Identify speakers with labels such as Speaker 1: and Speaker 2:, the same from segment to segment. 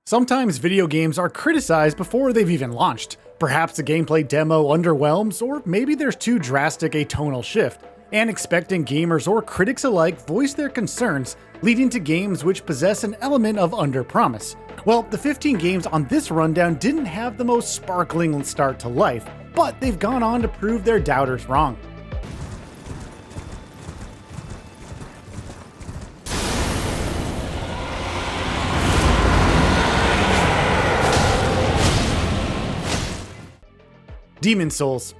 Speaker 1: Sometimes video games are criticized before they've even launched. Perhaps the gameplay demo underwhelms, or maybe there's too drastic a tonal shift, and expectant gamers or critics alike voice their concerns, leading to games which possess an element of underpromise. Well, the 15 games on this rundown didn't have the most sparkling start to life, but they've gone on to prove their doubters wrong. Demon's Souls.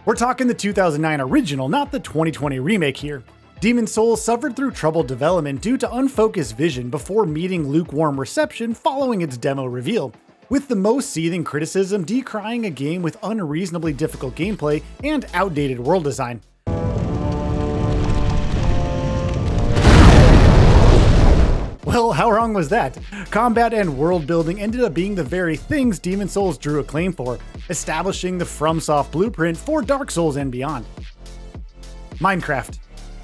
Speaker 1: We're talking the 2009 original, not the 2020 remake here. Demon's Souls suffered through troubled development due to unfocused vision before meeting lukewarm reception following its demo reveal, with the most seething criticism decrying a game with unreasonably difficult gameplay and outdated world design. Well, how wrong was that? Combat and world building ended up being the very things Demon's Souls drew acclaim for, establishing the FromSoft blueprint for Dark Souls and beyond. Minecraft.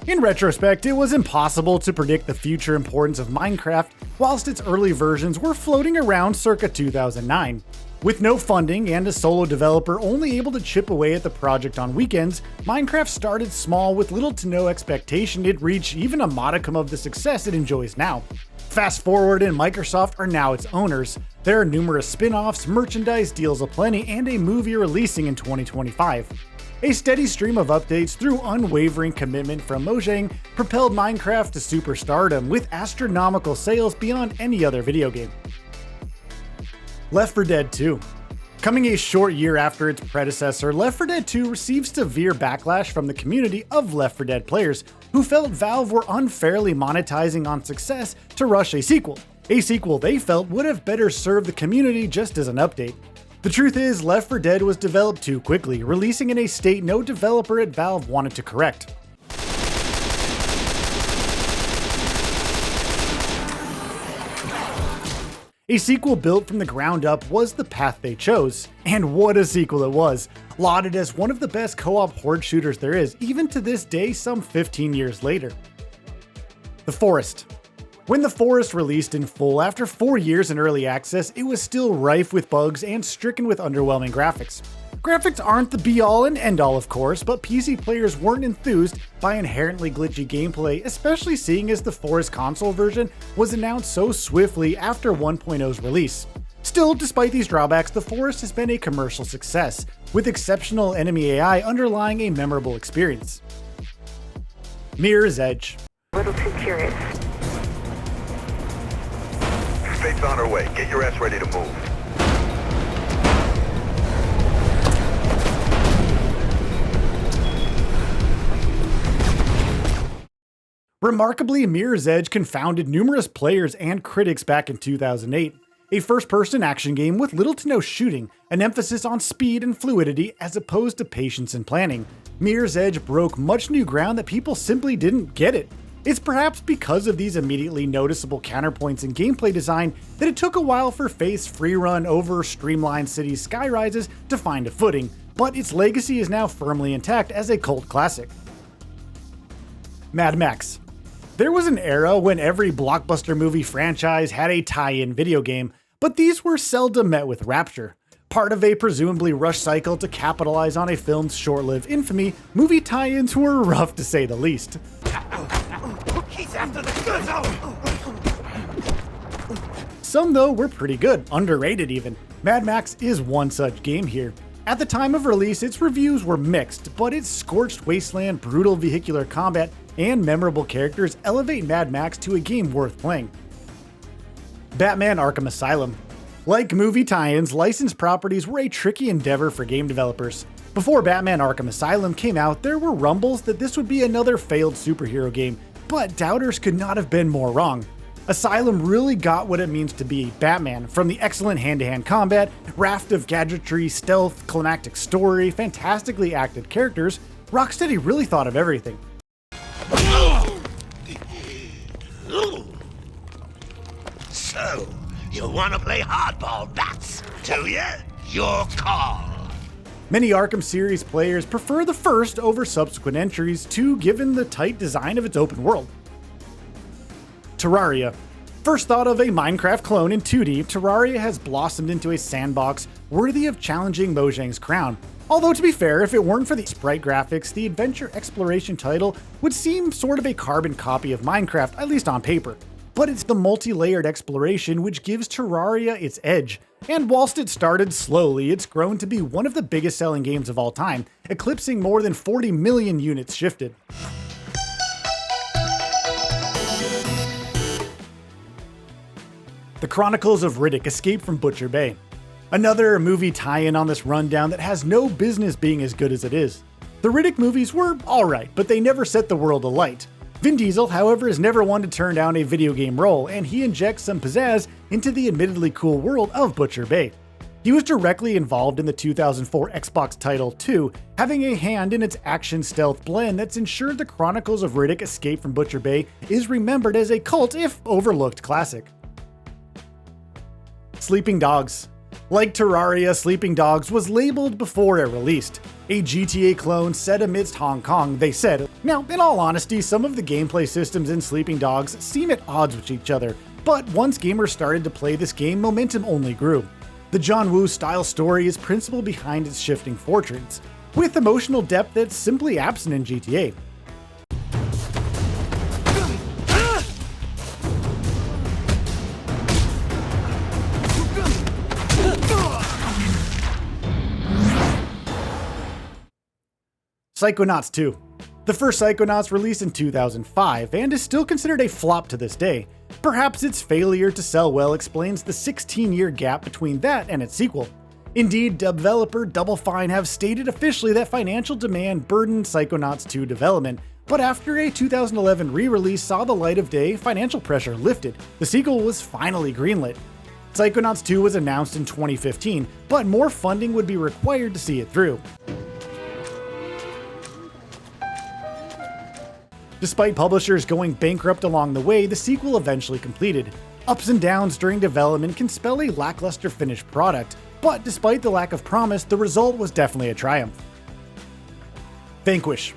Speaker 1: In retrospect, it was impossible to predict the future importance of Minecraft whilst its early versions were floating around circa 2009. With no funding and a solo developer only able to chip away at the project on weekends, Minecraft started small with little to no expectation it'd reach even a modicum of the success it enjoys now. Fast forward and Microsoft are now its owners. There are numerous spin-offs, merchandise deals aplenty, and a movie releasing in 2025. A steady stream of updates through unwavering commitment from Mojang propelled Minecraft to superstardom with astronomical sales beyond any other video game. Left 4 Dead 2. Coming a short year after its predecessor, Left 4Dead 2 received severe backlash from the community of Left 4 Dead players who felt Valve were unfairly monetizing on success to rush a sequel they felt would have better served the community just as an update. The truth is, Left 4 Dead was developed too quickly, releasing in a state no developer at Valve wanted to correct. A sequel built from the ground up was the path they chose, and what a sequel it was, lauded as one of the best co-op horde shooters there is, even to this day some 15 years later. The Forest. When The Forest released in full after 4 years in early access, it was still rife with bugs and stricken with underwhelming graphics. Graphics aren't the be-all and end-all of course, but PC players weren't enthused by inherently glitchy gameplay, especially seeing as the Forest console version was announced so swiftly after 1.0's release. Still, despite these drawbacks, The Forest has been a commercial success, with exceptional enemy AI underlying a memorable experience. Mirror's Edge.
Speaker 2: A little too curious.
Speaker 3: Fate's on her way. Get your ass ready to move.
Speaker 1: Remarkably, Mirror's Edge confounded numerous players and critics back in 2008. A first-person action game with little to no shooting, an emphasis on speed and fluidity as opposed to patience and planning. Mirror's Edge broke much new ground that people simply didn't get it. It's perhaps because of these immediately noticeable counterpoints in gameplay design that it took a while for Faith's free-run over streamlined city skyrises to find a footing, but its legacy is now firmly intact as a cult classic. Mad Max. There was an era when every blockbuster movie franchise had a tie-in video game, but these were seldom met with rapture. Part of a presumably rushed cycle to capitalize on a film's short-lived infamy, movie tie-ins were rough to say the least.
Speaker 4: He's after the good.
Speaker 1: Some though were pretty good, underrated even. Mad Max is one such game here. At the time of release, its reviews were mixed, but its scorched wasteland, brutal vehicular combat, and memorable characters elevate Mad Max to a game worth playing. Batman Arkham Asylum. Like movie tie-ins, licensed properties were a tricky endeavor for game developers. Before Batman Arkham Asylum came out, there were rumbles that this would be another failed superhero game, but doubters could not have been more wrong. Asylum really got what it means to be Batman, from the excellent hand-to-hand combat, raft of gadgetry, stealth, climactic story, fantastically acted characters. Rocksteady really thought of everything.
Speaker 4: So, you wanna play hardball, bats, do ya? Your call.
Speaker 1: Many Arkham series players prefer the first over subsequent entries, too, given the tight design of its open world. Terraria. First thought of a Minecraft clone in 2D, Terraria has blossomed into a sandbox worthy of challenging Mojang's crown. Although to be fair, if it weren't for the sprite graphics, the adventure exploration title would seem sort of a carbon copy of Minecraft, at least on paper. But it's the multi-layered exploration which gives Terraria its edge. And whilst it started slowly, it's grown to be one of the biggest selling games of all time, eclipsing more than 40 million units shifted. The Chronicles of Riddick escape from Butcher Bay. Another movie tie-in on this rundown that has no business being as good as it is. The Riddick movies were alright, but they never set the world alight. Vin Diesel, however, is never one to turn down a video game role, and he injects some pizzazz into the admittedly cool world of Butcher Bay. He was directly involved in the 2004 Xbox title 2, having a hand in its action-stealth blend that's ensured the Chronicles of Riddick Escape from Butcher Bay is remembered as a cult, if overlooked, classic. Sleeping Dogs. Like Terraria, Sleeping Dogs was labeled before it released. A GTA clone set amidst Hong Kong, they said. Now, in all honesty, some of the gameplay systems in Sleeping Dogs seem at odds with each other, but once gamers started to play this game, momentum only grew. The John Woo-style story is principle behind its shifting fortunes, with emotional depth that's simply absent in GTA. Psychonauts 2. The first Psychonauts released in 2005 and is still considered a flop to this day. Perhaps its failure to sell well explains the 16-year gap between that and its sequel. Indeed, developer Double Fine have stated officially that financial demand burdened Psychonauts 2 development, but after a 2011 re-release saw the light of day, financial pressure lifted. The sequel was finally greenlit. Psychonauts 2 was announced in 2015, but more funding would be required to see it through. Despite publishers going bankrupt along the way, the sequel eventually completed. Ups and downs during development can spell a lackluster finished product, but despite the lack of promise, the result was definitely a triumph. Vanquish.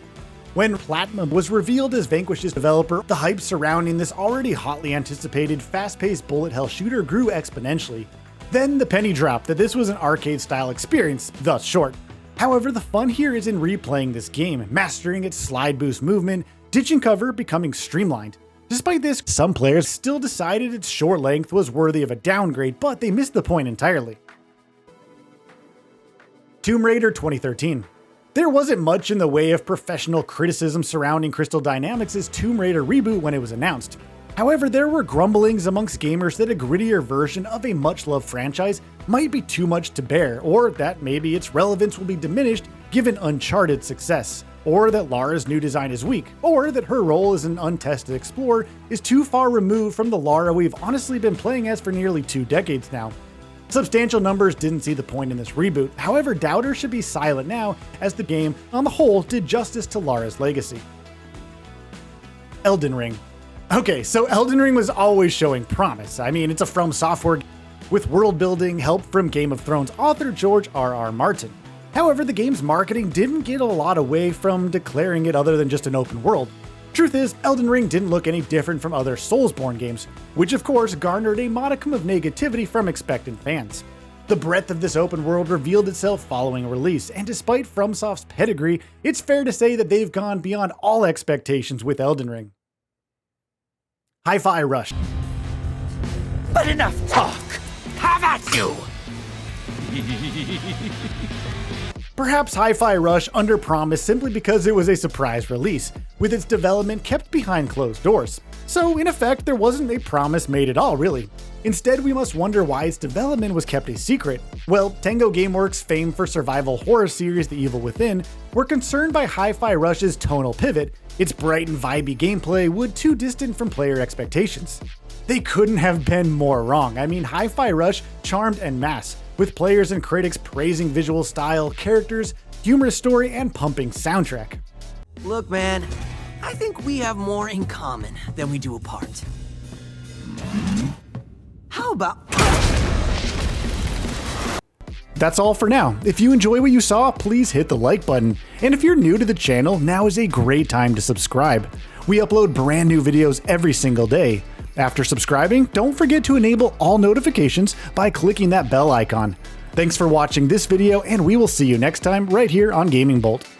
Speaker 1: When Platinum was revealed as Vanquish's developer, the hype surrounding this already hotly anticipated fast-paced bullet hell shooter grew exponentially. Then the penny dropped that this was an arcade-style experience, thus short. However, the fun here is in replaying this game, mastering its slide boost movement, ditching cover, becoming streamlined. Despite this, some players still decided its short length was worthy of a downgrade, but they missed the point entirely. Tomb Raider 2013. There wasn't much in the way of professional criticism surrounding Crystal Dynamics' Tomb Raider reboot when it was announced. However, there were grumblings amongst gamers that a grittier version of a much-loved franchise might be too much to bear, or that maybe its relevance will be diminished given Uncharted's success, or that Lara's new design is weak, or that her role as an untested explorer is too far removed from the Lara we've honestly been playing as for nearly 2 decades now. Substantial numbers didn't see the point in this reboot, however doubters should be silent now as the game, on the whole, did justice to Lara's legacy. Elden Ring. Okay, so Elden Ring was always showing promise. I mean, it's a From Software with world building help from Game of Thrones author George R.R. Martin. However, the game's marketing didn't get a lot away from declaring it other than just an open world. Truth is, Elden Ring didn't look any different from other Soulsborne games, which of course garnered a modicum of negativity from expectant fans. The breadth of this open world revealed itself following release, and despite FromSoft's pedigree, it's fair to say that they've gone beyond all expectations with Elden Ring. Hi-Fi Rush.
Speaker 4: But enough talk! Have at you!
Speaker 1: Perhaps Hi-Fi Rush underpromised simply because it was a surprise release, with its development kept behind closed doors. So in effect, there wasn't a promise made at all, really. Instead, we must wonder why its development was kept a secret. Well, Tango Gameworks, famed for survival horror series The Evil Within, were concerned by Hi-Fi Rush's tonal pivot. Its bright and vibey gameplay would too distant from player expectations. They couldn't have been more wrong. I mean, Hi-Fi Rush charmed en masse, with players and critics praising visual style, characters, humorous story, and pumping soundtrack.
Speaker 2: Look, man, I think we have more in common than we do apart. How about...
Speaker 1: That's all for now. If you enjoy what you saw, please hit the like button. And if you're new to the channel, now is a great time to subscribe. We upload brand new videos every single day. After subscribing, don't forget to enable all notifications by clicking that bell icon. Thanks for watching this video, and we will see you next time right here on GamingBolt.